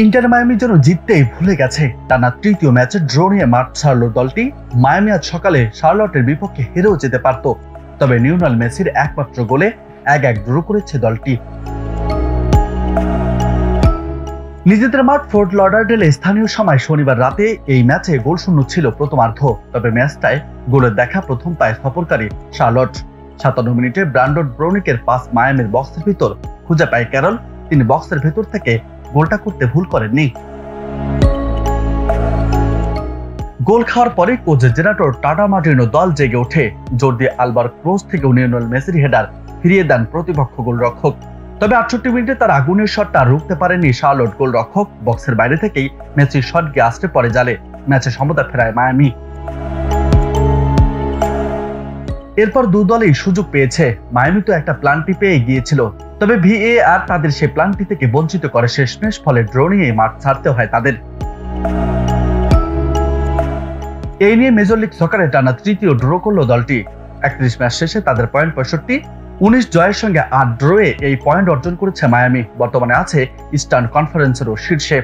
Inter Miami যেন জিততেই ভুলে গেছে। টানা তৃতীয় ম্যাচে ড্র নিয়ে মাঠ ছাড়ল দলটি। মায়ামি আজ সকালে শার্লটের বিপক্ষে হেরেও যেতে পারত, তবে লিওনেল মেসির একমাত্র গোলে 1-1 ড্র করেছে দলটি। নিজেদের মাঠ ফোর্ট লডারডেলে স্থানীয় সময় শনিবার রাতে এই ম্যাচে গোলশূন্য ছিল প্রথমার্ধ, তবে ম্যাচটায় গোলের দেখা প্রথম পায় সফরকারী শার্লট। 57 মিনিটে ব্র্যান্ডন ব্রোনিকের পাস মায়ামির বক্সের ভিতর খুঁজে পায় ক্যারল। তিনি বক্সের ভেতর থেকে গোলটা করতে ভুল করেননি। গোল খাওয়ার পরে কোচ জেরাটো টাটামার্টিনো দল জেগে ওঠে। জর্দি আলবার ক্রস থেকে লিওনেল মেসির হেডার ফিরিয়ে দেন প্রতিপক্ষ গোলরক্ষক। তবে 68 মিনিটে তার আগুনের শটটা রুখতে পারেনি শার্লট গোলরক্ষক। বক্সের বাইরে থেকেই মেসির শট গিয়ে আসতে পড়ে জালে। ম্যাচে সমতা ফেরায় মায়ামি। এরপর দু দলই সুযোগ পেয়েছে। মায়ামি তো একটা প্লান্টি পেয়ে গিয়েছিল, তবে ভিএআর তাদের সে প্লান্টি থেকে বঞ্চিত করে শেষমেশ, ফলে ড্র নিয়ে মাঠ ছাড়তে হয় তাদের। এই নিয়ে মেজর লিগ সকারে টানা তৃতীয় ড্র করল দলটি। 31 ম্যাচ শেষে তাদের পয়েন্ট 65, 19 জয়ের সঙ্গে 8 ড্রয়ে এই পয়েন্ট অর্জন করেছে মায়ামি। বর্তমানে আছে ইস্টার্ন কনফারেন্সেরও শীর্ষে।